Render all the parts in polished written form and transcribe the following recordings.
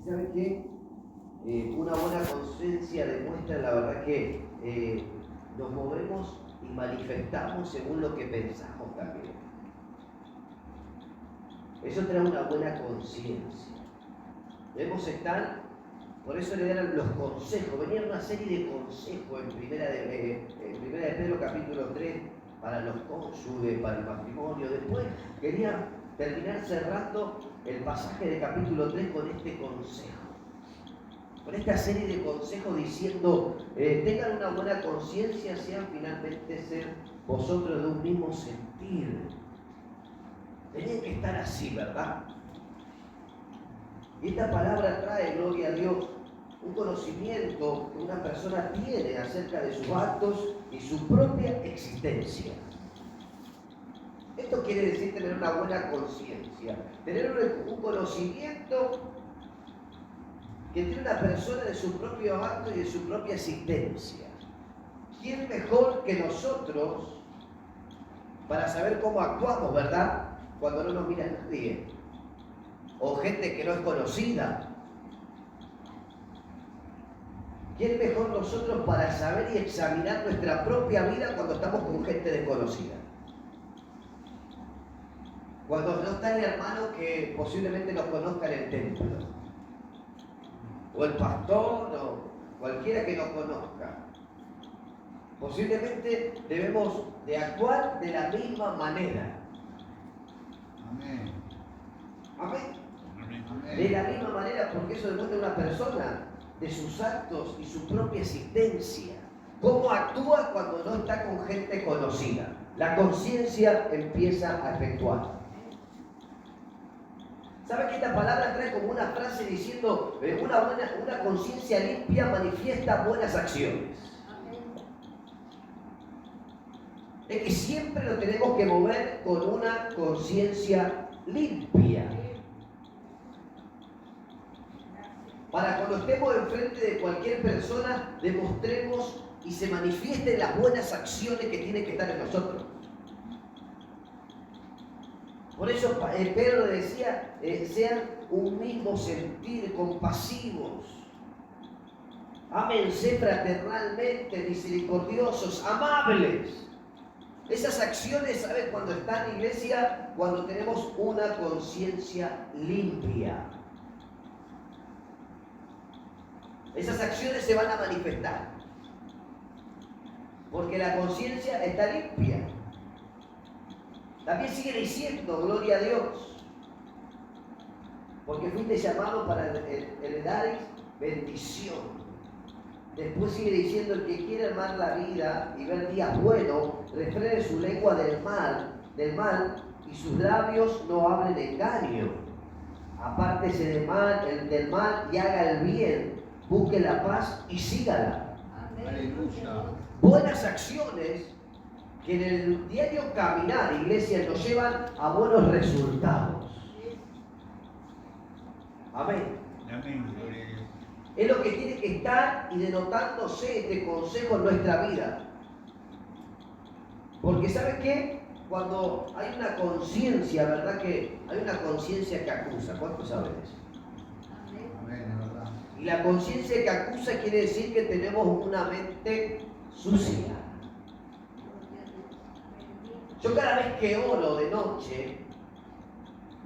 ¿Y saben qué? Una buena conciencia demuestra la verdad que nos movemos y manifestamos según lo que pensamos también. Eso trae una buena conciencia. Debemos estar, por eso le dan los consejos, venía una serie de consejos en primera de Pedro capítulo 3 para los cónyuges, para el matrimonio. Después quería terminar cerrando el pasaje de capítulo 3 con este consejo. Con esta serie de consejos diciendo, tengan una buena conciencia, sean finalmente ser vosotros de un mismo sentir. Tenían que estar así, ¿verdad? Y esta palabra trae, gloria a Dios, un conocimiento que una persona tiene acerca de sus actos y su propia existencia. Esto quiere decir tener una buena conciencia, tener un conocimiento que tiene una persona de su propio acto y de su propia existencia. ¿Quién mejor que nosotros para saber cómo actuamos, verdad? Cuando no nos mira nadie, o gente que no es conocida. ¿Quién mejor nosotros para saber y examinar nuestra propia vida cuando estamos con gente desconocida? Cuando no está el hermano que posiblemente nos conozca en el templo, o el pastor, o cualquiera que nos conozca. Posiblemente debemos de actuar de la misma manera. Amén. Amén. De la misma manera, porque eso demuestra una persona de sus actos y su propia existencia. Cómo actúa cuando no está con gente conocida. La conciencia empieza a efectuar. ¿Sabe que esta palabra trae como una frase diciendo una conciencia limpia manifiesta buenas acciones? Es que siempre lo tenemos que mover con una conciencia limpia. Para cuando estemos enfrente de cualquier persona, demostremos y se manifiesten las buenas acciones que tienen que estar en nosotros. Por eso Pedro decía, sean un mismo sentir, compasivos. Ámense fraternalmente, misericordiosos, amables. Esas acciones, ¿sabes cuándo está en iglesia? Cuando tenemos una conciencia limpia. Esas acciones se van a manifestar. Porque la conciencia está limpia. También sigue diciendo, gloria a Dios, porque fuiste llamado para heredar bendición. Después sigue diciendo, el que quiere amar la vida y ver días buenos, refrene su lengua del mal, y sus labios no hablen engaño. Apártese del mal y haga el bien, busque la paz y sígala. Aleluya. Buenas acciones que en el diario caminar, iglesia, nos llevan a buenos resultados. Amén. Amén. Gloria a Dios. Es lo que tiene que estar y denotándose este consejo en nuestra vida. Porque ¿sabe qué? Cuando hay una conciencia, ¿verdad? Que hay una conciencia que acusa. ¿Cuántos saben eso? Amén, es verdad. Y la conciencia que acusa quiere decir que tenemos una mente sucia. Yo cada vez que oro de noche,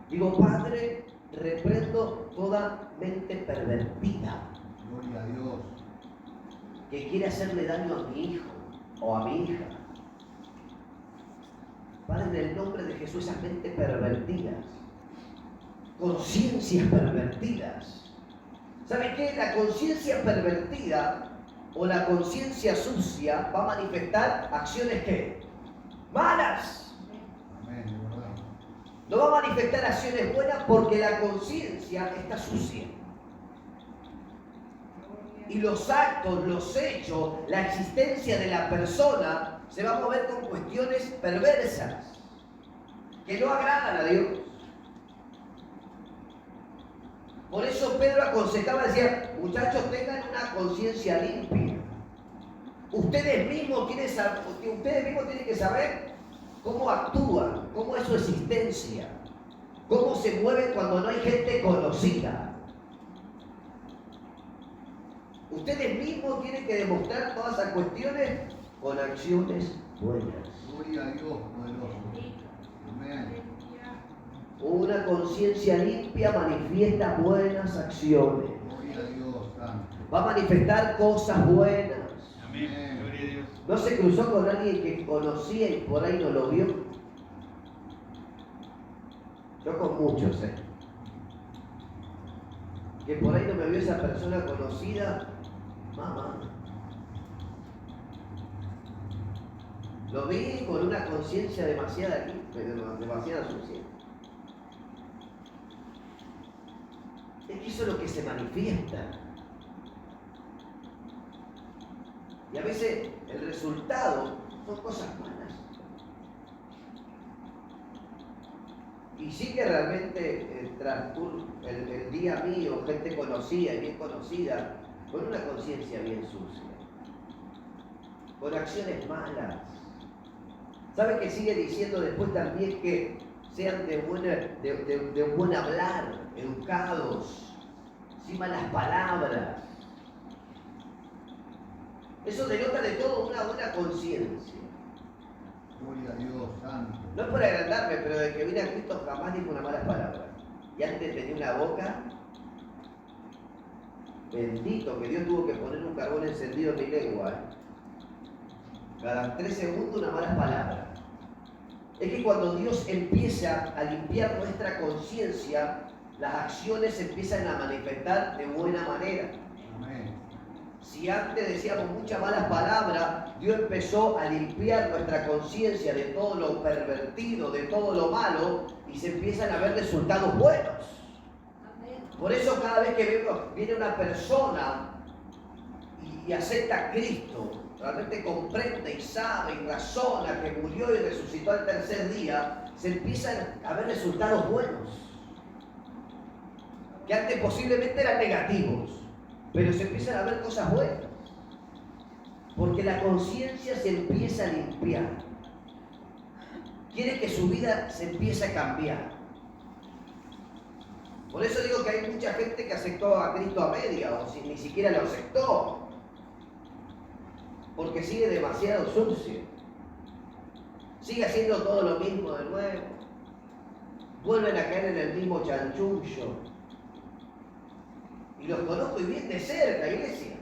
digo, Padre, reprendo toda mente pervertida Gloria a Dios. que quiere hacerle daño a mi hijo o a mi hija. Padre, en el nombre de Jesús, esas mentes pervertidas, conciencias pervertidas. ¿Sabe qué? La conciencia pervertida o la conciencia sucia va a manifestar acciones ¿qué? Malas. Amén, es verdad. No va a manifestar acciones buenas porque la conciencia está sucia. Y los actos, los hechos, la existencia de la persona se va a mover con cuestiones perversas que no agradan a Dios. Por eso Pedro aconsejaba, decía, muchachos, tengan una conciencia limpia. Ustedes mismos tienen que saber cómo actúan, cómo es su existencia, cómo se mueven cuando no hay gente conocida. Ustedes mismos tienen que demostrar todas esas cuestiones con acciones buenas. Gloria a Dios, poderoso. Amén. Una conciencia limpia manifiesta buenas acciones. Gloria a Dios, santo. Va a manifestar cosas buenas. Amén. Gloria a Dios. ¿No se cruzó con alguien que conocía y por ahí no lo vio? Yo con muchos, que por ahí no me vio esa persona conocida, mamá. Lo vi con una conciencia demasiada sucia. Es que eso es lo que se manifiesta. Y a veces el resultado son cosas malas. Y sí que realmente el día mío, gente conocida y bien conocida, con una conciencia bien sucia, con acciones malas. ¿Sabe que sigue diciendo después también que sean de buen hablar, educados, sin malas palabras? Eso denota de todo una buena conciencia. Gloria a Dios, santo. No es por agrandarme, pero de que vine a Cristo jamás dijo una mala palabra. Y antes tenía una boca, bendito, que Dios tuvo que poner un carbón encendido en mi lengua. Cada 3 segundos una mala palabra. Es que cuando Dios empieza a limpiar nuestra conciencia, las acciones se empiezan a manifestar de buena manera. Amén. Si antes decíamos muchas malas palabras, Dios empezó a limpiar nuestra conciencia de todo lo pervertido, de todo lo malo, y se empiezan a ver resultados buenos. Por eso cada vez que viene una persona y acepta a Cristo, realmente comprende y sabe y razona que murió y resucitó al tercer día, se empiezan a ver resultados buenos, que antes posiblemente eran negativos. Pero se empiezan a ver cosas buenas, porque la conciencia se empieza a limpiar. Quiere que su vida se empiece a cambiar. Por eso digo que hay mucha gente que aceptó a Cristo a media, o si ni siquiera lo aceptó, porque sigue demasiado sucio. Sigue haciendo todo lo mismo de nuevo. Vuelven a caer en el mismo chanchullo. Y los conozco y bien de cerca, iglesia.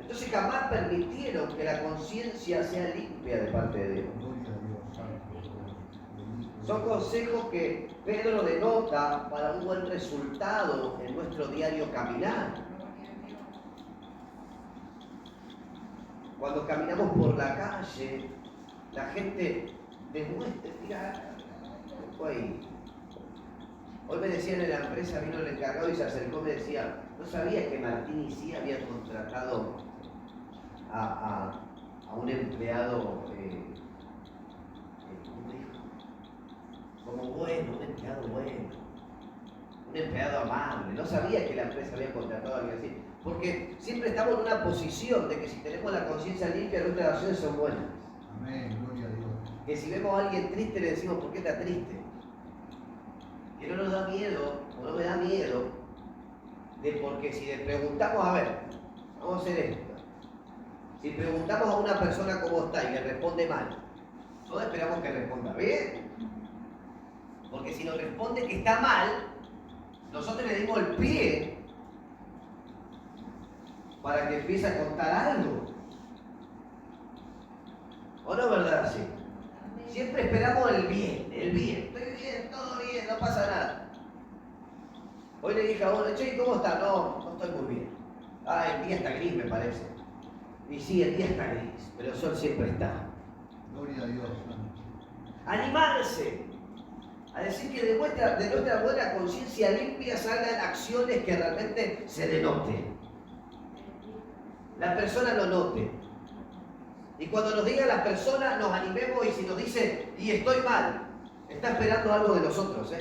Entonces jamás permitieron que la conciencia sea limpia de parte de Dios. Gloria a Dios, santo. Son consejos que Pedro denota para un buen resultado en nuestro diario caminar. Cuando caminamos por la calle, la gente demuestra, mira, ahí. Hoy me decían en la empresa, vino el encargado y se acercó y me decía, ¿no sabía que Martín y sí había contratado a un empleado, ¿cómo dijo? Como bueno, un empleado bueno, un empleado amable? No sabía que la empresa había contratado a alguien así, porque siempre estamos en una posición de que si tenemos la conciencia limpia, nuestras acciones son buenas. Amén, gloria a Dios. Que si vemos a alguien triste, le decimos, ¿por qué está triste? Que no nos da miedo, o no me da miedo, porque si le preguntamos, a ver, vamos a hacer esto. Si preguntamos a una persona cómo está y le responde mal, todos esperamos que responda bien. Porque si nos responde que está mal, nosotros le dimos el pie para que empiece a contar algo. ¿O no es verdad así? Siempre esperamos el bien, estoy bien, todo bien, no pasa nada. Hoy le dije a uno, che, ¿cómo está? No estoy muy bien. El día está gris, me parece. Y sí, el día está gris, pero el sol siempre está. Gloria a Dios, santo. Animarse a decir que de nuestra buena conciencia limpia salgan acciones que realmente se denoten. La persona lo note. Y cuando nos digan las personas, nos animemos, y si nos dice, y estoy mal, está esperando algo de nosotros,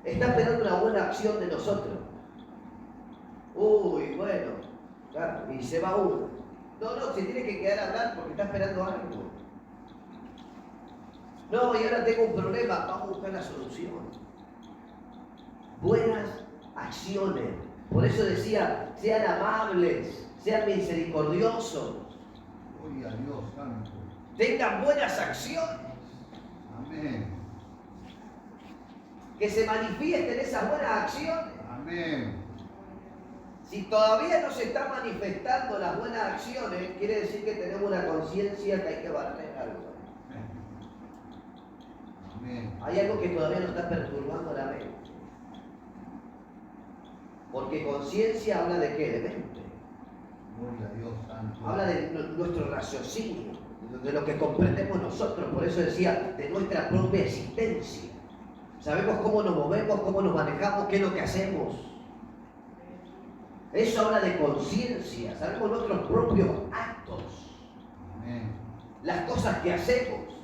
Está esperando una buena acción de nosotros. Uy, bueno, claro, y se va uno. No, se tiene que quedar a hablar porque está esperando algo. No, y ahora tengo un problema, vamos a buscar la solución. Buenas acciones. Por eso decía, sean amables, sean misericordiosos. Gloria a Dios santo. Tengan buenas acciones. Amén. Que se manifiesten esas buenas acciones. Amén. Si todavía no se están manifestando las buenas acciones, quiere decir que tenemos una conciencia que hay que barrer algo. Amén. Hay algo que todavía nos está perturbando la mente. Porque conciencia habla de qué? De mente. Gloria a Dios santo. Habla de nuestro raciocinio, de lo que comprendemos nosotros. Por eso decía, de nuestra propia existencia. Sabemos cómo nos movemos, cómo nos manejamos, qué es lo que hacemos. Eso habla de conciencia. Sabemos nuestros propios actos. Amén. Las cosas que hacemos.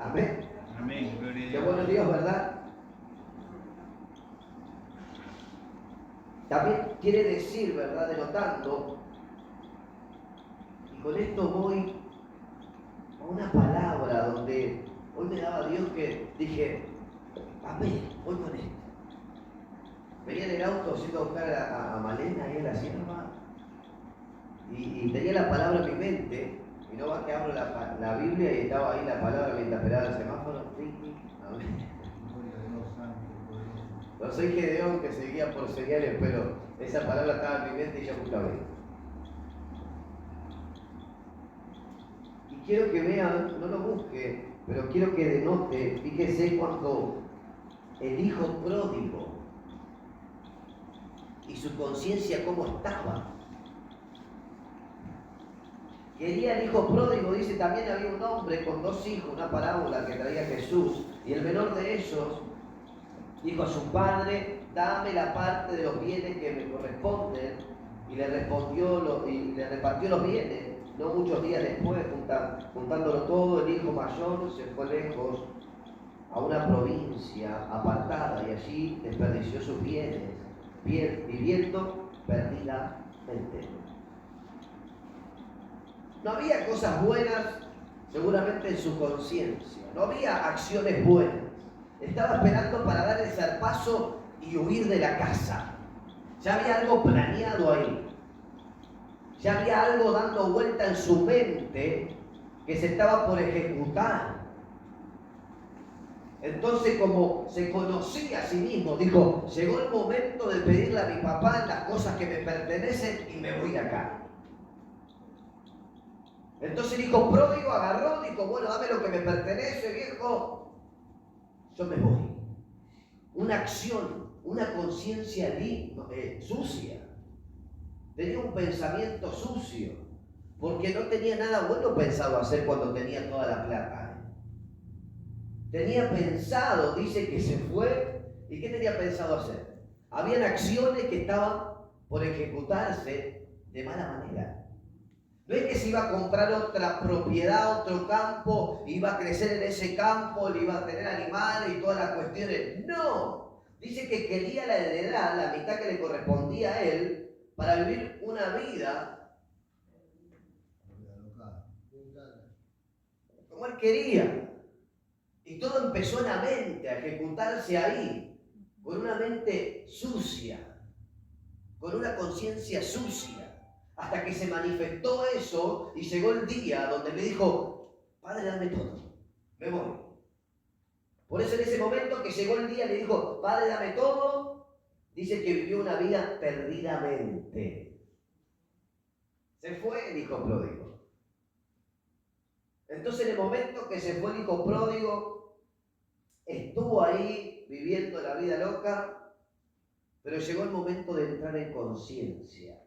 Amén. Amén. Gloria a Qué Dios. bueno Dios, ¿verdad? También quiere decir, ¿verdad? Denotando, y con esto voy a una palabra donde hoy me daba Dios que dije, amén, voy con esto. Venía en el auto yendo a buscar a Malena ahí en la sierva y tenía la palabra en mi mente, y no va que abro la Biblia y estaba ahí la palabra mientras esperaba el semáforo. Amén. Gloria a Dios santo. Poderoso. No soy Gedeón que seguía por señales, pero esa palabra estaba en mi mente y yo nunca veía. Y quiero que vean, no lo busque, pero quiero que denote, fíjese cuando el hijo pródigo y su conciencia cómo estaba. Quería el hijo pródigo, dice, también había un hombre con 2 hijos, una parábola que traía Jesús, y el menor de ellos dijo a su padre, dame la parte de los bienes que me corresponden, y le repartió los bienes. No muchos días después, juntándolo todo, el hijo mayor se fue lejos a una provincia apartada y allí desperdició sus bienes, viviendo perdidamente. No había cosas buenas seguramente en su conciencia, no había acciones buenas. Estaba esperando para dar el zarpazo y huir de la casa. Ya había algo planeado ahí. Ya había algo dando vuelta en su mente que se estaba por ejecutar. Entonces, como se conocía a sí mismo, dijo, llegó el momento de pedirle a mi papá las cosas que me pertenecen y me voy de acá. Entonces el hijo pródigo agarró, dijo, bueno, dame lo que me pertenece, viejo, yo me voy. Una acción, una conciencia sucia. Tenía un pensamiento sucio, porque no tenía nada bueno pensado hacer cuando tenía toda la plata. Tenía pensado, dice que se fue, ¿y qué tenía pensado hacer? Habían acciones que estaban por ejecutarse de mala manera. No es que se iba a comprar otra propiedad, otro campo, iba a crecer en ese campo, le iba a tener animales y todas las cuestiones. No, dice que quería la heredad, la mitad que le correspondía a él, para vivir una vida como él quería. Y todo empezó en la mente, a ejecutarse ahí, con una mente sucia, con una conciencia sucia. Hasta que se manifestó eso y llegó el día donde le dijo, Padre, dame todo, me voy. Por eso en ese momento que llegó el día le dijo, Padre, dame todo, dice que vivió una vida perdidamente. Se fue el hijo pródigo. Entonces en el momento que se fue el hijo pródigo, estuvo ahí viviendo la vida loca, pero llegó el momento de entrar en conciencia.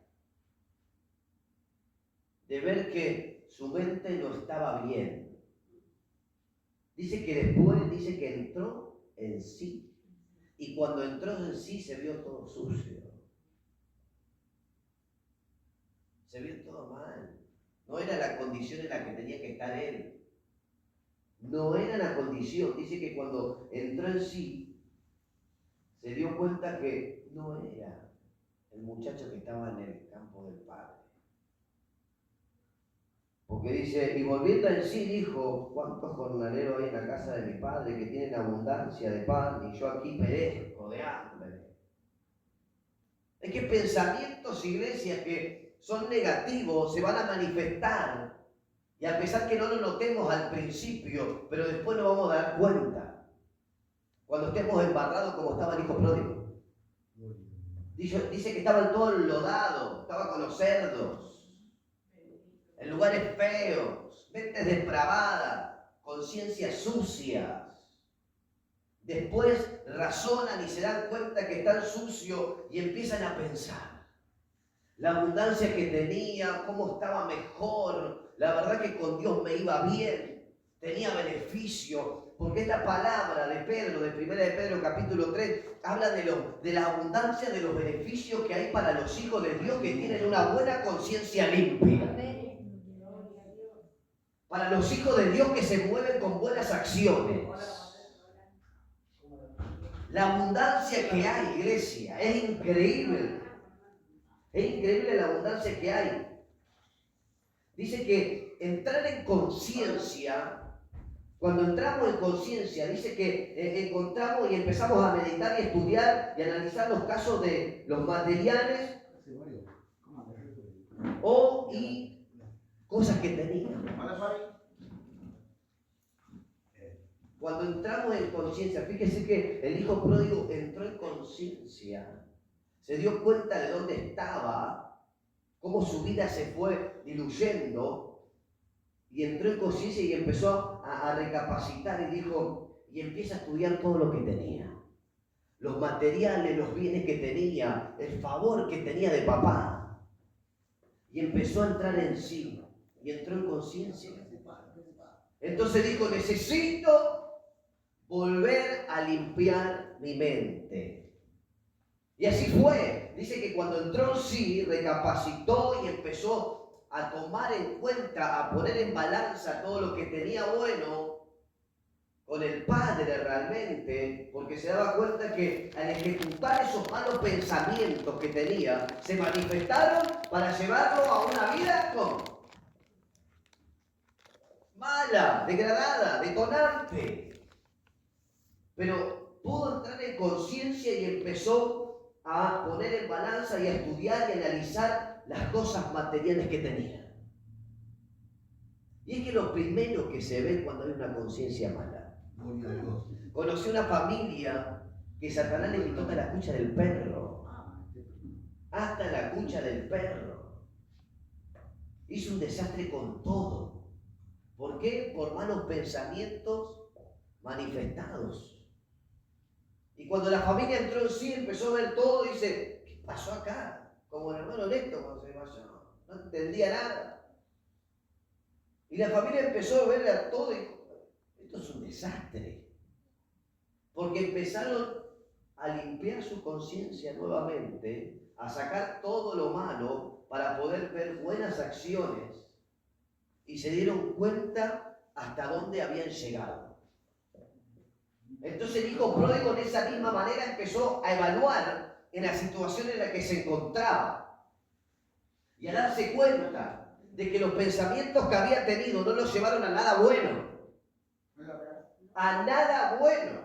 De ver que su mente no estaba bien. Dice que después, dice que entró en sí. Y cuando entró en sí se vio todo sucio. Se vio todo mal. No era la condición en la que tenía que estar él. No era la condición. Dice que cuando entró en sí, se dio cuenta que no era el muchacho que estaba en el campo del padre. Porque dice, y volviendo en sí dijo, ¿cuántos jornaleros hay en la casa de mi padre que tienen abundancia de pan y yo aquí perezco de hambre? Es que pensamientos, iglesias, que son negativos se van a manifestar. Y a pesar que no lo notemos al principio, pero después nos vamos a dar cuenta. Cuando estemos embarrados como estaba el hijo pródigo. Dice que estaban todos enlodados, estaba con los cerdos, en lugares feos, mentes depravadas, conciencias sucias. Después razonan y se dan cuenta que están sucios y empiezan a pensar. La abundancia que tenía, cómo estaba mejor, la verdad que con Dios me iba bien, tenía beneficio, porque esta palabra de Pedro, de 1 de Pedro capítulo 3, habla de la abundancia de los beneficios que hay para los hijos de Dios que tienen una buena conciencia limpia. Para los hijos de Dios que se mueven con buenas acciones. La abundancia que hay, iglesia, es increíble. Es increíble la abundancia que hay. Dice que entrar en conciencia, cuando entramos en conciencia, dice que encontramos y empezamos a meditar y estudiar y analizar los casos de los materiales y cosas que teníamos. Cuando entramos en conciencia, fíjese que el hijo pródigo entró en conciencia, se dio cuenta de dónde estaba, cómo su vida se fue diluyendo, y entró en conciencia y empezó a recapacitar y dijo, y empieza a estudiar todo lo que tenía. Los materiales, los bienes que tenía, el favor que tenía de papá. Y empezó a entrar en sí, y entró en conciencia. Entonces dijo, necesito volver a limpiar mi mente. Y así fue. Dice que cuando entró en sí, recapacitó y empezó a tomar en cuenta, a poner en balanza todo lo que tenía bueno con el Padre realmente, porque se daba cuenta que al ejecutar esos malos pensamientos que tenía, se manifestaron para llevarlo a una vida ¿cómo? Mala, degradada, detonante. Pero pudo entrar en conciencia y empezó a poner en balanza y a estudiar y analizar las cosas materiales que tenía. Y es que lo primero que se ve cuando hay una conciencia mala. Conocí una familia que Satanás le quitó hasta la cucha del perro. Hasta la cucha del perro. Hizo un desastre con todo. ¿Por qué? Por malos pensamientos manifestados. Y cuando la familia entró en sí, empezó a ver todo, dice, ¿qué pasó acá? Como el hermano Lecto cuando se pasó, no entendía nada. Y la familia empezó a ver a todo y dijo, esto es un desastre. Porque empezaron a limpiar su conciencia nuevamente, a sacar todo lo malo para poder ver buenas acciones y se dieron cuenta hasta dónde habían llegado. Entonces el hijo pródigo de esa misma manera empezó a evaluar en la situación en la que se encontraba y a darse cuenta de que los pensamientos que había tenido no los llevaron a nada bueno. A nada bueno.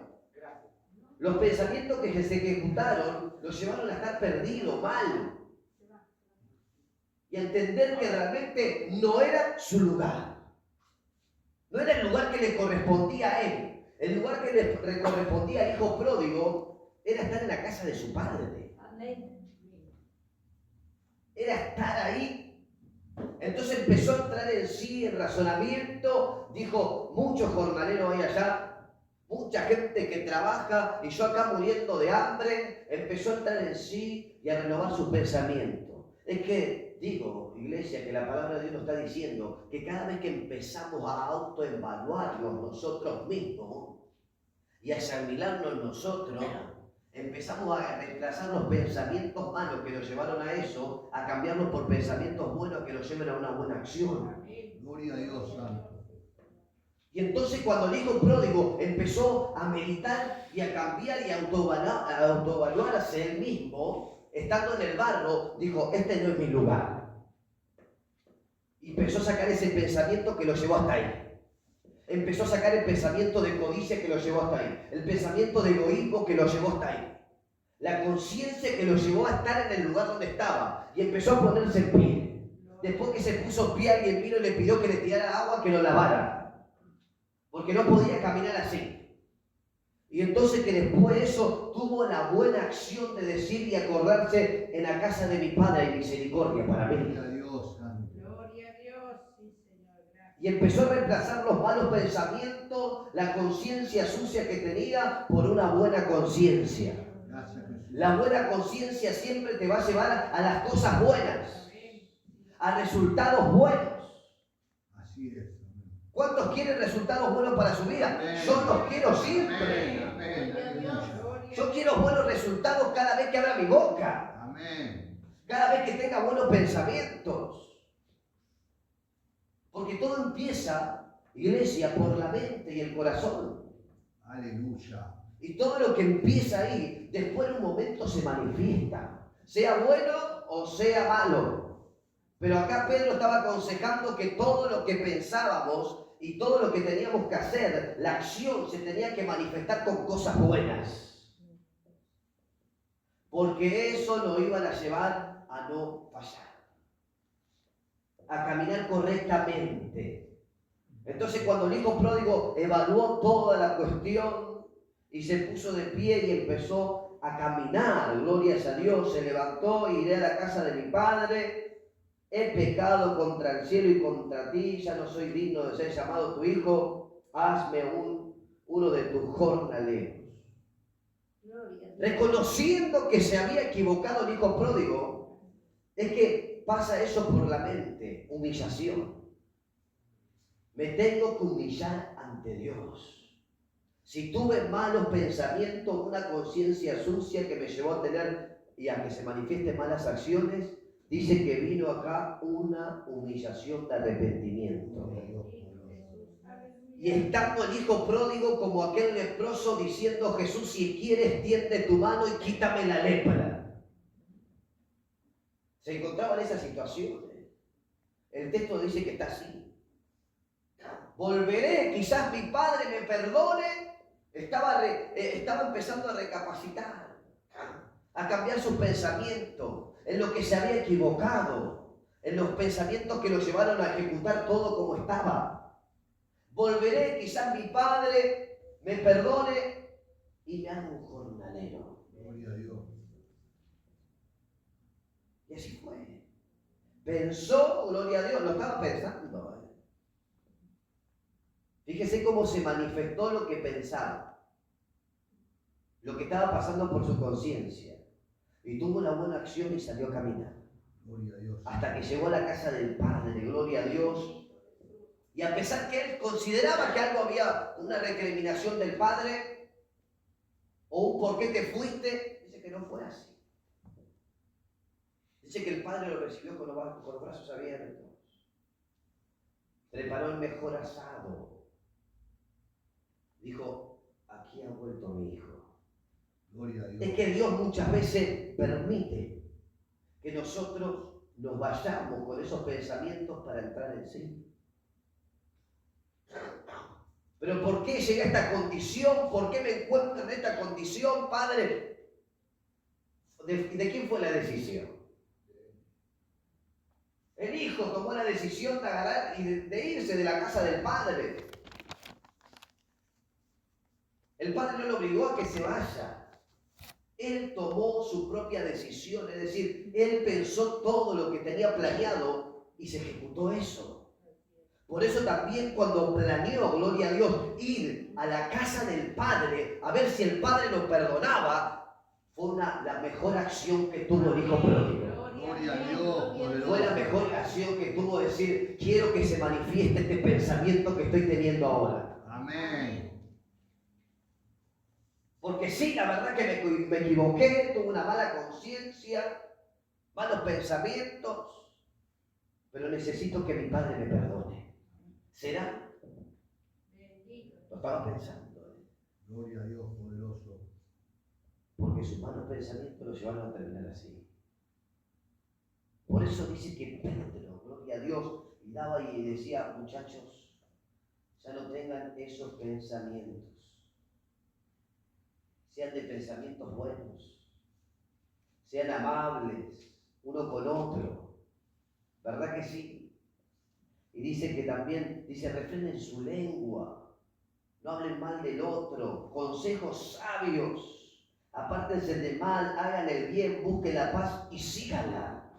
Los pensamientos que se ejecutaron los llevaron a estar perdido, mal. Y a entender que realmente no era su lugar. No era el lugar que le correspondía a él. El lugar que le correspondía al hijo pródigo era estar en la casa de su padre. Era estar ahí. Entonces empezó a entrar en sí, en razonamiento. Dijo, muchos jornaleros hay allá, mucha gente que trabaja y yo acá muriendo de hambre. Empezó a entrar en sí y a renovar sus pensamientos. Es que, digo, iglesia, que la palabra de Dios nos está diciendo que cada vez que empezamos a autoevaluarnos nosotros mismos y a examinarnos nosotros, empezamos a reemplazar los pensamientos malos que nos llevaron a eso, a cambiarlos por pensamientos buenos que nos lleven a una buena acción. Gloria a Dios, santo. Y entonces cuando el hijo pródigo empezó a meditar y a cambiar y a autoevaluarse él mismo, estando en el barro, dijo, este no es mi lugar. Y empezó a sacar ese pensamiento que lo llevó hasta ahí. Empezó a sacar el pensamiento de codicia que lo llevó hasta ahí. El pensamiento de egoísmo que lo llevó hasta ahí. La conciencia que lo llevó a estar en el lugar donde estaba. Y empezó a ponerse en pie. Después que se puso en pie, alguien vino y le pidió que le tirara agua, que lo lavara. Porque no podía caminar así. Y entonces que después de eso tuvo la buena acción de decir y acordarse: en la casa de mi Padre hay misericordia para mí. Gloria a Dios, Santo. Gloria a Dios, sí, Señor, gracias. Y empezó a reemplazar los malos pensamientos, la conciencia sucia que tenía, por una buena conciencia. Gracias, Jesús. La buena conciencia siempre te va a llevar a las cosas buenas, a resultados buenos. Así es. Amén. ¿Cuántos quieren resultados buenos para su vida? Amén. Yo los quiero siempre. Amén. Amén. Aleluya. Yo quiero buenos resultados cada vez que abra mi boca, Amén. cada vez que tenga buenos pensamientos. Porque todo empieza, iglesia, por la mente y el corazón. Aleluya. Y todo lo que empieza ahí, después en un momento se manifiesta, sea bueno o sea malo. Pero acá Pedro estaba aconsejando que todo lo que pensábamos y todo lo que teníamos que hacer, la acción se tenía que manifestar con cosas buenas. Porque eso nos iban a llevar a no fallar, a caminar correctamente. Entonces cuando el hijo pródigo evaluó toda la cuestión y se puso de pie y empezó a caminar, glorias a Dios, se levantó: iré a la casa de mi padre, he pecado contra el cielo y contra ti, ya no soy digno de ser llamado tu hijo, hazme uno de tus jornaleros. Reconociendo que se había equivocado el hijo pródigo, es que pasa eso por la mente: humillación. Me tengo que humillar ante Dios. Si tuve malos pensamientos, una conciencia sucia que me llevó a tener y a que se manifiesten malas acciones, dice que vino acá una humillación de arrepentimiento. Gloria a Dios. Y estando el hijo pródigo como aquel leproso diciendo: Jesús, si quieres, tiende tu mano y quítame la lepra. Se encontraba en esa situación. El texto dice que está así. Volveré, quizás mi padre me perdone. Estaba empezando a recapacitar, a cambiar sus pensamientos, en lo que se había equivocado, en los pensamientos que lo llevaron a ejecutar todo como estaba. Volveré, quizás mi padre me perdone y me haga un jornalero. Gloria a Dios. Y así fue. Pensó, gloria a Dios, lo estaba pensando. Fíjese cómo se manifestó lo que pensaba, lo que estaba pasando por su conciencia. Y tuvo una buena acción y salió a caminar. Gloria a Dios. Hasta que llegó a la casa del Padre, gloria a Dios. Y a pesar que él consideraba que algo había, una recriminación del Padre, o un por qué te fuiste, dice que no fue así. Dice que el Padre lo recibió con los brazos abiertos. Preparó el mejor asado. Dijo: aquí ha vuelto mi hijo. Gloria a Dios. Es que Dios muchas veces permite que nosotros nos vayamos con esos pensamientos para entrar en sí. Pero ¿por qué llegué a esta condición? ¿Por qué me encuentro en esta condición, Padre? ¿De quién fue la decisión? El hijo tomó la decisión de agarrar y de irse de la casa del Padre. El Padre no lo obligó a que se vaya. Él tomó su propia decisión, es decir, él pensó todo lo que tenía planeado y se ejecutó eso. Por eso también cuando planeó, gloria a Dios, ir a la casa del Padre a ver si el Padre lo perdonaba, fue la mejor acción que tuvo el hijo pródigo. Gloria a Dios. Fue la mejor acción que tuvo decir: quiero que se manifieste este pensamiento que estoy teniendo ahora. Amén. Porque sí, la verdad que me equivoqué, tuve una mala conciencia, malos pensamientos, pero necesito que mi Padre me perdone. ¿Será? Lo estaba pensando. Gloria a Dios, poderoso. Porque sus malos pensamientos lo llevaron a terminar así. Por eso dice que Pedro, gloria a Dios, y daba y decía, muchachos, ya no tengan esos pensamientos. Sean de pensamientos buenos. Sean amables uno con otro. ¿Verdad que sí? Y dice que también, refrenen su lengua. No hablen mal del otro. Consejos sabios. Apártense del mal, hagan el bien, busquen la paz y síganla.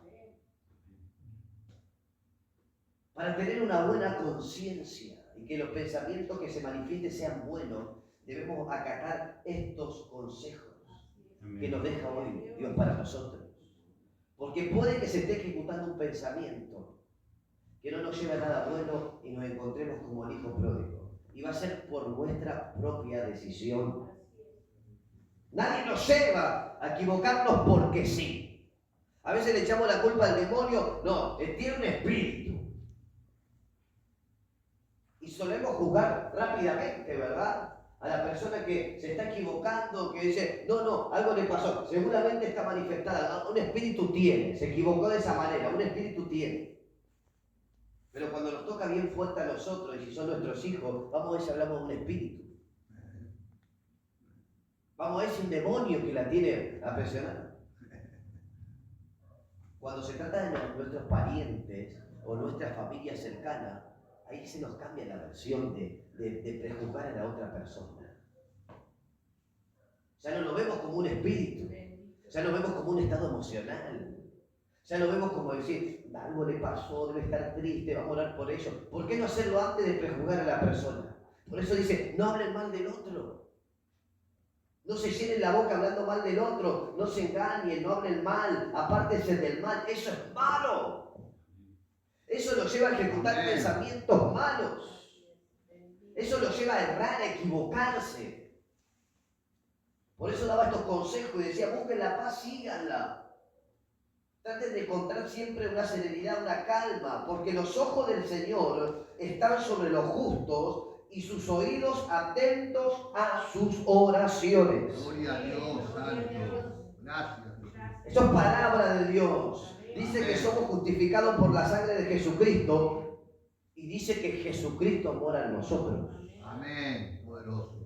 Para tener una buena conciencia y que los pensamientos que se manifiesten sean buenos, debemos acatar estos consejos que nos deja hoy Dios para nosotros. Porque puede que se esté ejecutando un pensamiento que no nos lleve a nada bueno y nos encontremos como el hijo pródigo. Y va a ser por nuestra propia decisión. Nadie nos lleva a equivocarnos porque sí. A veces le echamos la culpa al demonio. No, tiene un espíritu. Y solemos juzgar rápidamente, ¿verdad? A la persona que se está equivocando, que dice, no, algo le pasó. Seguramente está manifestada. Un espíritu tiene. Se equivocó de esa manera. Un espíritu tiene. Pero cuando nos toca bien fuerte a nosotros, y si son nuestros hijos, vamos a ver si hablamos de un espíritu. Vamos a ver si un demonio que la tiene apresionada. Cuando se trata de nuestros parientes o nuestra familia cercana, ahí se nos cambia la versión de prejuzgar a la otra persona. Ya no lo vemos como un espíritu, ya lo vemos como un estado emocional. Ya lo vemos como decir, algo le pasó, debe estar triste, vamos a orar por ello. ¿Por qué no hacerlo antes de prejuzgar a la persona? Por eso dice, no hablen mal del otro. No se llenen la boca hablando mal del otro. No se engañen, no hablen mal, apártense del mal. Eso es malo. Eso lo lleva a ejecutar pensamientos malos. Eso lo lleva a errar, a equivocarse. Por eso daba estos consejos y decía, busquen la paz, síganla. Traten de encontrar siempre una serenidad, una calma, porque los ojos del Señor están sobre los justos y sus oídos atentos a sus oraciones. Gloria a Dios, santo. Gracias, Jesús. Eso es palabra de Dios. Dice que somos justificados por la sangre de Jesucristo y dice que Jesucristo mora en nosotros. Amén, poderoso.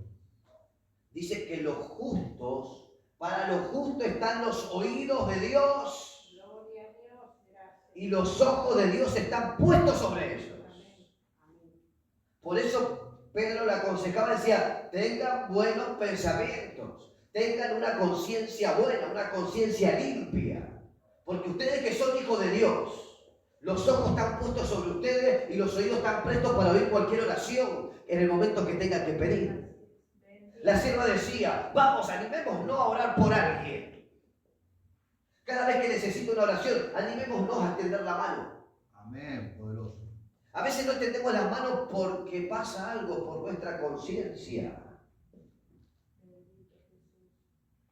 Dice que los justos, para los justos están los oídos de Dios. Y los ojos de Dios están puestos sobre ellos. Por eso Pedro le aconsejaba, decía, tengan buenos pensamientos, tengan una conciencia buena, una conciencia limpia. Porque ustedes que son hijos de Dios, los ojos están puestos sobre ustedes y los oídos están prestos para oír cualquier oración en el momento que tengan que pedir. La sierva decía, vamos, animémonos a orar por alguien. Cada vez que necesito una oración, animémonos a extender la mano. Amén, poderoso. A veces no extendemos las manos porque pasa algo por nuestra conciencia.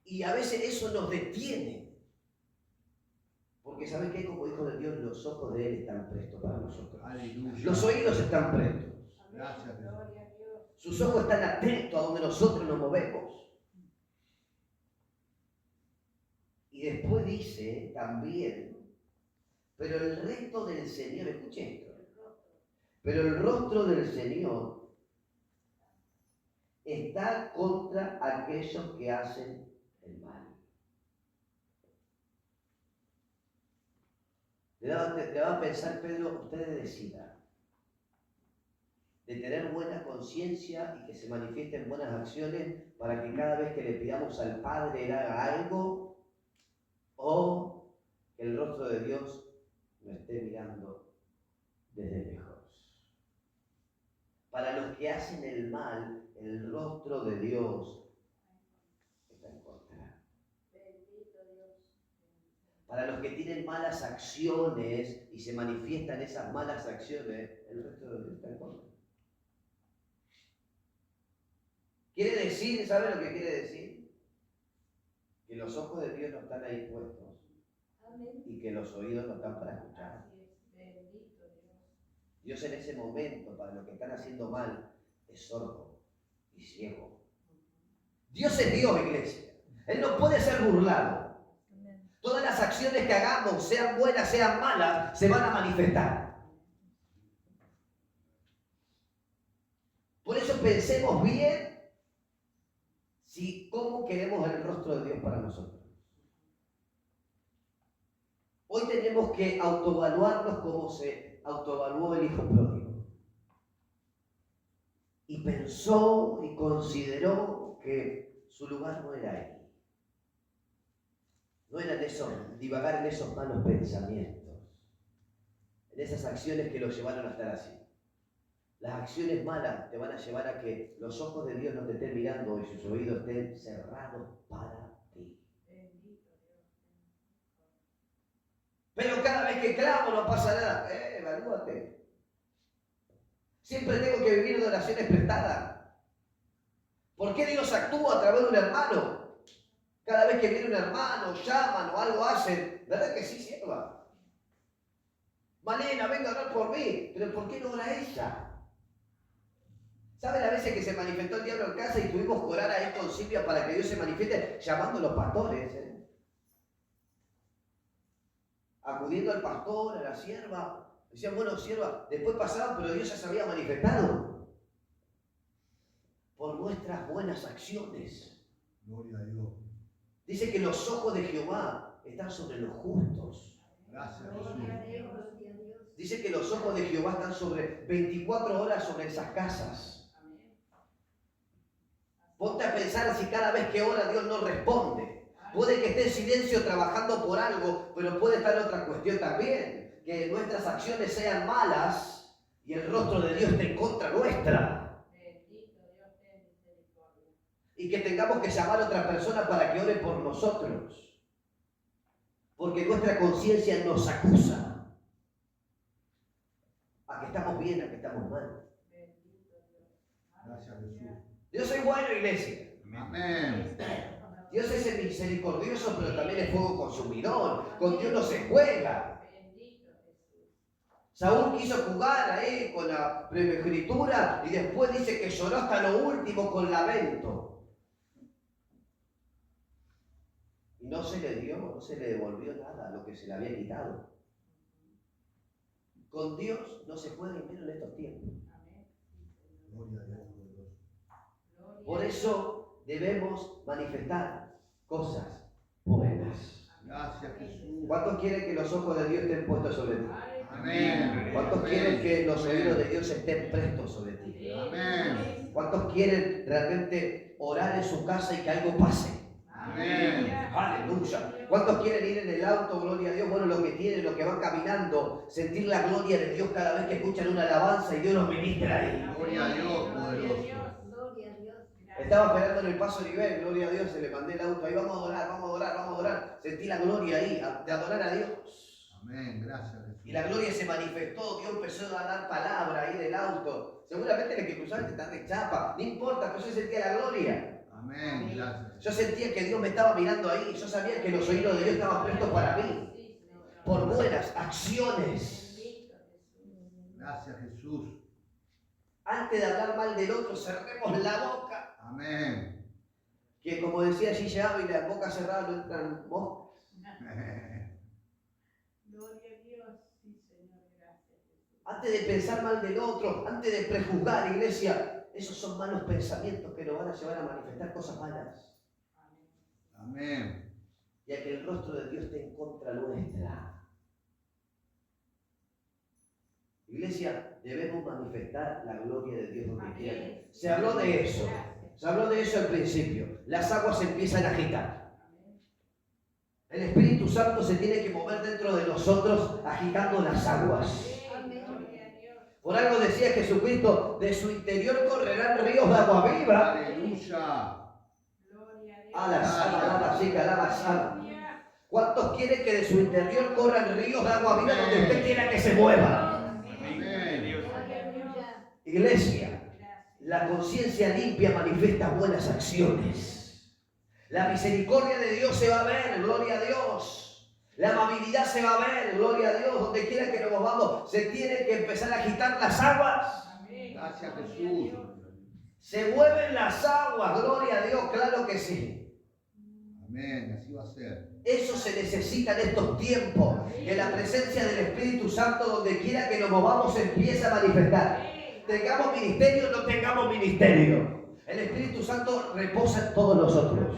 Y a veces eso nos detiene. Porque ¿sabes qué? Como hijo de Dios, los ojos de Él están prestos para nosotros. Aleluya. Los oídos están prestos. Gracias, Jesús. Sus ojos están atentos a donde nosotros nos movemos. Y después dice también, pero el resto del Señor, escuche esto, pero el rostro del Señor está contra aquellos que hacen el mal. Le va a pensar Pedro, ustedes decidan, de tener buena conciencia y que se manifiesten buenas acciones para que cada vez que le pidamos al Padre Él haga algo, o que el rostro de Dios nos esté mirando desde lejos. Para los que hacen el mal, el rostro de Dios está en contra. Para los que tienen malas acciones y se manifiestan esas malas acciones, el rostro de Dios está en contra. Quiere decir, ¿sabe lo que quiere decir? Que los ojos de Dios no están ahí puestos. Amén. Y que los oídos no están para escuchar. Dios en ese momento, para los que están haciendo mal, es sordo y ciego. Dios es Dios, iglesia. Él no puede ser burlado. Todas las acciones que hagamos, sean buenas, sean malas, se van a manifestar. pensemos bien cómo queremos el rostro de Dios para nosotros. Hoy tenemos que autoevaluarnos como se autoevaluó el hijo pródigo. Y pensó y consideró que su lugar no era ahí. No era divagar en esos malos pensamientos, en esas acciones que lo llevaron a estar así. Las acciones malas te van a llevar a que los ojos de Dios no te estén mirando y sus oídos estén cerrados para ti. Pero cada vez que clamo no pasa nada. Evalúate. Siempre tengo que vivir de oraciones prestadas. ¿Por qué Dios actúa a través de un hermano? Cada vez que viene un hermano, llaman o algo hacen, ¿verdad que sí, sierva? Malena, venga a orar por mí. Pero ¿por qué no ora ella? ¿Saben las veces que se manifestó el diablo en casa y tuvimos que orar ahí con Silvia para que Dios se manifieste llamando a los pastores? Acudiendo al pastor, a la sierva. Decían, bueno, sierva, después pasaban, pero Dios ya se había manifestado. Por nuestras buenas acciones. Gloria a Dios. Dice que los ojos de Jehová están sobre los justos. Gracias, Jesús. Dice que los ojos de Jehová están sobre 24 horas sobre esas casas. Ponte a pensar si cada vez que ora Dios no responde. Puede que esté en silencio trabajando por algo, pero puede estar otra cuestión también. Que nuestras acciones sean malas y el rostro de Dios esté en contra nuestra. Y que tengamos que llamar a otra persona para que ore por nosotros. Porque nuestra conciencia nos acusa. A que estamos bien, a que estamos mal. Gracias, Jesús. Dios es bueno, iglesia. Amén. Dios es misericordioso, pero también es fuego consumidor. Con Dios no se juega. Saúl quiso jugar ahí con la primogenitura y después dice que lloró hasta lo último con lamento. Y no se le dio, no se le devolvió nada a lo que se le había quitado. Con Dios no se puede menos en estos tiempos. Gloria a Dios. Por eso debemos manifestar cosas buenas. Gracias, Jesús. ¿Cuántos quieren que los ojos de Dios estén puestos sobre ti? Amén. ¿Cuántos quieren que los oídos de Dios estén prestos sobre ti? Amén. ¿Cuántos quieren realmente orar en su casa y que algo pase? Amén. Aleluya. ¿Cuántos quieren ir en el auto, gloria a Dios? Bueno, los que tienen, los que van caminando, sentir la gloria de Dios cada vez que escuchan una alabanza y Dios los ministra ahí. Gloria a Dios, poderoso. Estaba esperando en el paso nivel, gloria a Dios, se le mandé el auto ahí, vamos a adorar, vamos a adorar, vamos a adorar. Sentí la gloria ahí, de adorar a Dios. Amén, gracias, Jesús. Y la gloria se manifestó, Dios empezó a dar palabra ahí del auto. Seguramente el que cruzaste está de chapa, no importa, pero yo sentía la gloria. Amén, gracias. Yo sentía que Dios me estaba mirando ahí, yo sabía que los oídos de Dios estaban prestos para mí. Por buenas acciones. Gracias, Jesús. Antes de hablar mal del otro, cerremos la boca. Amén. Que como decía Gigi Ávila, la boca cerrada no entran moscas. Gloria a Dios, sí, Señor, gracias. Antes de pensar mal del otro, antes de prejuzgar, iglesia, esos son malos pensamientos que nos van a llevar a manifestar cosas malas. Amén. Y a que el rostro de Dios esté en contra nuestra. Iglesia, debemos manifestar la gloria de Dios donde quiera. Se habló de eso. Se habló de eso al principio. Las aguas se empiezan a agitar. El Espíritu Santo se tiene que mover dentro de nosotros agitando las aguas. Por algo decía Jesucristo, de su interior correrán ríos de agua viva. Aleluya. ¿Cuántos quieren que de su interior corran ríos de agua viva donde usted quiera que se mueva? Iglesia, la conciencia limpia manifiesta buenas acciones. La misericordia de Dios se va a ver, gloria a Dios. La amabilidad se va a ver, gloria a Dios. Donde quiera que nos movamos, se tienen que empezar a agitar las aguas. Gracias, Jesús. Se mueven las aguas, gloria a Dios, claro que sí. Amén, así va a ser. Eso se necesita en estos tiempos. Que la presencia del Espíritu Santo, donde quiera que nos movamos, empiece a manifestar. tengamos ministerio o no tengamos ministerio. El Espíritu Santo reposa en todos nosotros.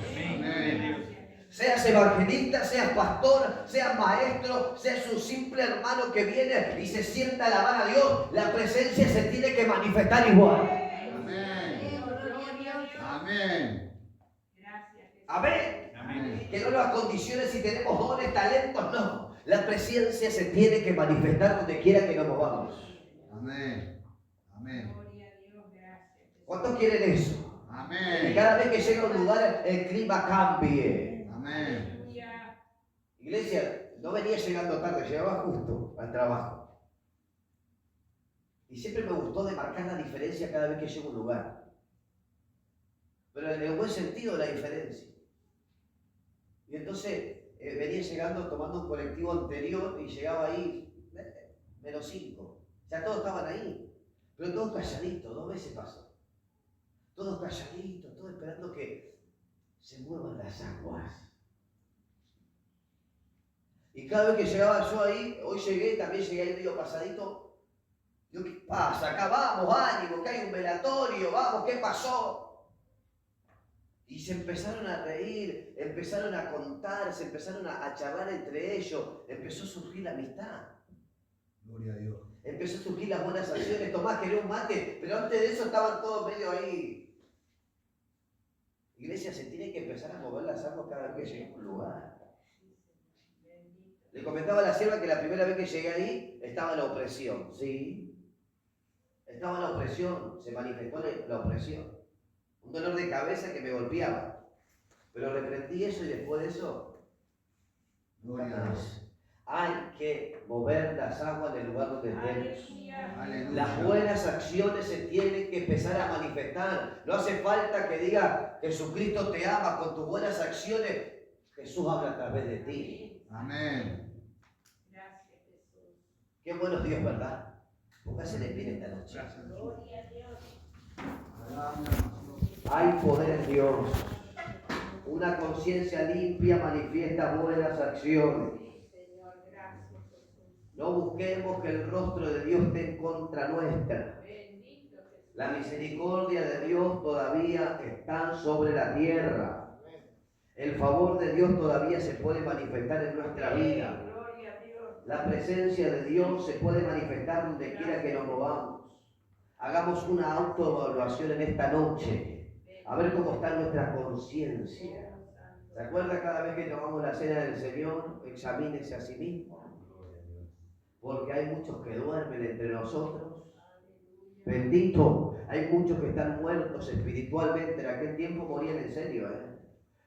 Seas evangelista, seas pastor, seas maestro, seas un simple hermano que viene y se sienta a alabar a Dios, la presencia se tiene que manifestar igual. Amén. Amén. Amén. Amén. Que no nos acondicione si tenemos dones, talentos, no. La presencia se tiene que manifestar donde quiera que nos movamos. Amén. Amén. ¿Cuántos quieren eso? Que Amén. cada vez que llega a un lugar el clima cambie. Amén. Iglesia, no venía llegando tarde, llegaba justo al trabajo. Y siempre me gustó de marcar la diferencia cada vez que llego a un lugar. Pero en el buen sentido la diferencia. Y entonces venía llegando tomando un colectivo anterior y llegaba ahí -5. Ya todos estaban ahí. Pero todos calladitos, 2 veces pasó. Todos calladitos, todos esperando que se muevan las aguas. Y cada vez que llegaba yo ahí, hoy llegué, también llegué ahí medio pasadito. Digo, ¿qué pasa? Acá vamos, ánimo, que hay un velatorio, vamos, ¿qué pasó? Y se empezaron a reír, empezaron a contar, se empezaron a charlar entre ellos, empezó a surgir la amistad. Gloria a Dios. Empezó a surgir las buenas acciones. Tomás quería un mate, pero antes de eso estaban todos medio ahí. Iglesia, se tiene que empezar a mover las aguas cada vez que llegue a un lugar. Le comentaba a la sierva que la primera vez que llegué ahí estaba la opresión. Sí, estaba la opresión, se manifestó la opresión. Un dolor de cabeza que me golpeaba. Pero reprendí eso y después de eso, Gloria a Dios. hay que mover las aguas del lugar donde estemos. Aleluya. Las buenas acciones se tienen que empezar a manifestar. No hace falta que diga Jesucristo te ama. Con tus buenas acciones Jesús habla a través de ti. Amén. Gracias, Jesús. Qué bueno es Dios, ¿verdad? Póngase de pie en esta noche. Gracias. Gloria a Dios. Hay poder en Dios. Una conciencia limpia manifiesta buenas acciones. Señor, gracias, Jesús. No busquemos que el rostro de Dios esté en contra nuestra. Bendito Jesús. La misericordia de Dios todavía está sobre la tierra. El favor de Dios todavía se puede manifestar en nuestra vida. Gloria a Dios. La presencia de Dios se puede manifestar donde quiera que nos movamos. Hagamos una autoevaluación en esta noche. A ver cómo está nuestra conciencia. ¿Se acuerda cada vez que tomamos la cena del Señor? Examínese a sí mismo. Porque hay muchos que duermen entre nosotros. Bendito. Hay muchos que están muertos espiritualmente. En aquel tiempo morían en serio,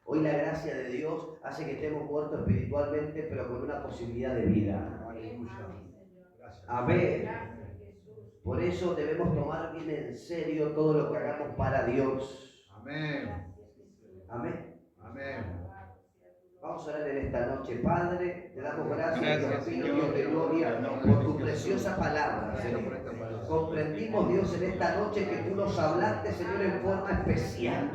Hoy la gracia de Dios hace que estemos muertos espiritualmente, pero con una posibilidad de vida. Aleluya. Gracias. Amén. Gracias, Jesús. Por eso debemos tomar bien en serio todo lo que hagamos para Dios. Amén. Amén. Amén. Vamos a orar en esta noche. Padre, te damos gracias, Gracias, Dios mío, Señor. Dios de gloria, por tu preciosa palabra, Señor. Por esta palabra. Comprendimos, Dios, en esta noche que tú nos hablaste, Señor, en forma especial,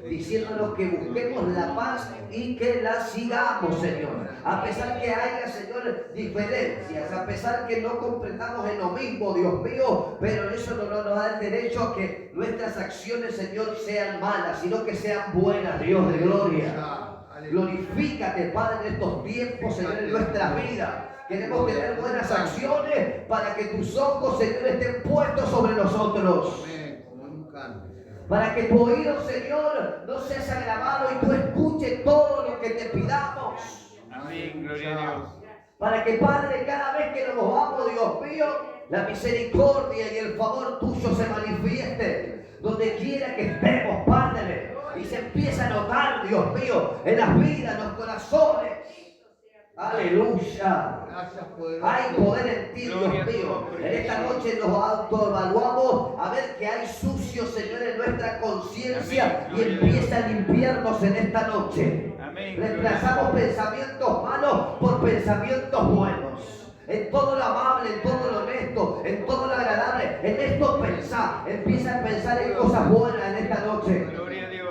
diciéndonos que busquemos la paz y que la sigamos, Señor. A pesar que haya, Señor, diferencias, a pesar que no comprendamos en lo mismo, Dios mío, pero eso no nos da el derecho a que nuestras acciones, Señor, sean malas, sino que sean buenas, Dios de gloria. Glorifícate, Padre, en estos tiempos, Señor, en nuestras vidas. Queremos tener buenas acciones para que tus ojos, Señor, estén puestos sobre nosotros. Amén. Como nunca antes. Para que tu oído, Señor, no seas agravado y tú escuches todo lo que te pidamos. Amén, gloria a Dios. Para que, Padre, cada vez que nos movamos, Dios mío, la misericordia y el favor tuyo se manifieste donde quiera que estemos, Padre. Y se empieza a notar, Dios mío, en las vidas, en los corazones. Aleluya. Gracias, poderoso. Hay poder en ti, Dios mío. En esta noche nos autoevaluamos a ver que hay sucio, Señor, en nuestra conciencia y empieza a limpiarnos en esta noche. Amén. Reemplazamos pensamientos malos por pensamientos buenos. En todo lo amable, en todo lo honesto, en todo lo agradable. En esto pensá. Empieza a pensar en cosas buenas en esta noche. Gloria a Dios.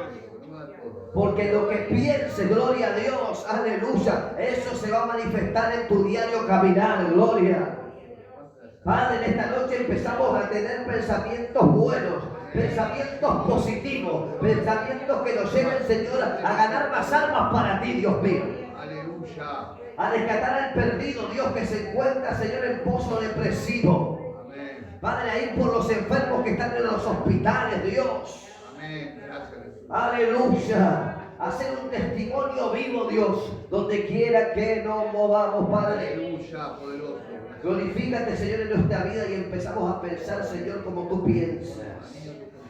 Porque lo que pienses, gloria a Dios, aleluya, eso se va a manifestar en tu diario caminar, gloria. Padre, en esta noche empezamos a tener pensamientos buenos, pensamientos positivos, pensamientos que nos lleven, Señor, a ganar más almas para ti, Dios mío. Aleluya. A rescatar al perdido, Dios, que se encuentra, Señor, en pozo depresivo. Amén. Padre, ahí por los enfermos que están en los hospitales, Dios. Amén. Gracias, Jesús. Aleluya. Hacer un testimonio vivo, Dios, donde quiera que nos movamos, Padre. Aleluya, poderoso. Glorifícate, Señor, en nuestra vida y empezamos a pensar, Señor, como tú piensas.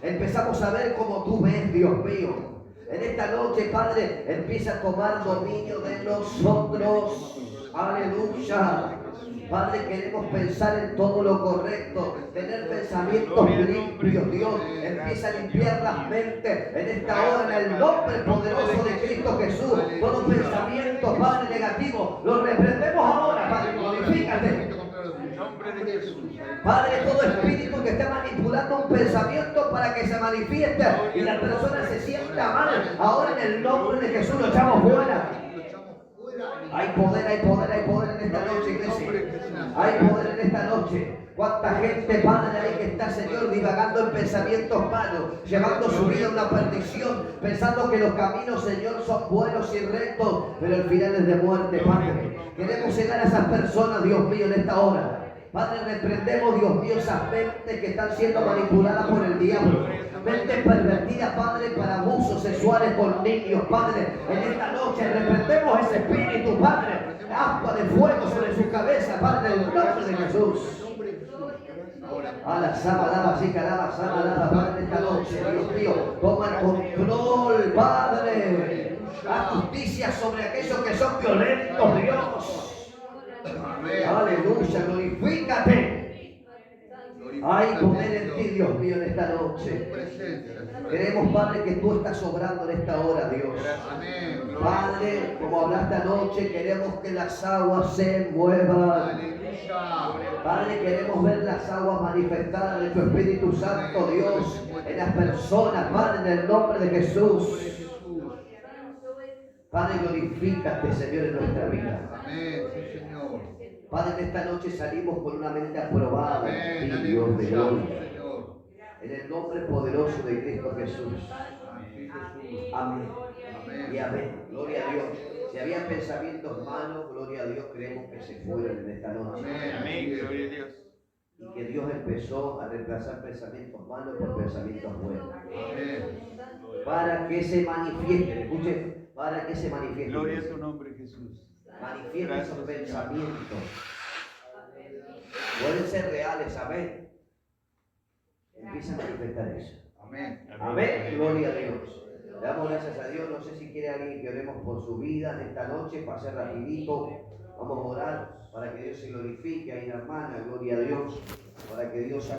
Empezamos a ver como tú ves, Dios mío. En esta noche, Padre, empieza a tomar dominio de nosotros. Aleluya. Padre, queremos pensar en todo lo correcto, tener pensamientos limpios, Dios. Empieza a limpiar las mentes en esta hora, en el nombre poderoso de Cristo Jesús. Todo pensamiento, Padre, negativo, lo reprendemos ahora, Padre. Glorifícate. Padre, todo espíritu que esté manipulando un pensamiento para que se manifieste y la persona se sienta mal, ahora en el nombre de Jesús lo echamos fuera. Hay poder, hay poder, hay poder en esta noche, iglesia. Hay poder en esta noche. Cuánta gente, Padre, hay que está, Señor, divagando en pensamientos malos, llevando su vida a una perdición, pensando que los caminos, Señor, son buenos y rectos, pero el final es de muerte, Padre. Queremos llegar a esas personas, Dios mío, en esta hora. Padre, reprendemos, Dios mío, esas mentes que están siendo manipuladas por el diablo. Mentes pervertidas, Padre, para abusos sexuales con niños, Padre. En esta noche reprendemos ese espíritu, Padre. Agua de fuego sobre su cabeza, Padre, en el nombre de Jesús. A la sábana, Padre, en esta noche, Dios mío, toma el control, Padre. Haz justicia sobre aquellos que son violentos, Dios. Aleluya, glorifícate. Hay poder en ti, Dios mío, en esta noche. Queremos, Padre, que tú estás obrando en esta hora, Dios. Padre, como hablaste anoche, queremos que las aguas se muevan. Padre, queremos ver las aguas manifestadas de tu Espíritu Santo, Dios, en las personas, Padre, en el nombre de Jesús. Padre, glorifícate, Señor, en nuestra vida. Amén, sí, Señor. Padre, en esta noche salimos con una mente aprobada, Amén, Dios de gloria. Señor. En el nombre poderoso de Cristo Jesús. Así, Jesús. Amén. Amén. Y amén. Gloria a Dios. Si había pensamientos malos, gloria a Dios, creemos que se fueron en esta noche. Amén. Amén, gloria a Dios. Y que Dios empezó a reemplazar pensamientos malos por pensamientos buenos. Amén. Para que se manifiesten, escuchen, para que se manifiesten. Gloria a tu nombre, Jesús. Manifiesten esos pensamientos. Pueden ser reales, amén. Empieza a manifestar eso. Amén. Amén, gloria a Dios. Le damos gracias a Dios. No sé si quiere alguien que oremos por su vida en esta noche, pase rapidito. Vamos a orar para que Dios se glorifique. Ahí la hermana, gloria a Dios, para que Dios haga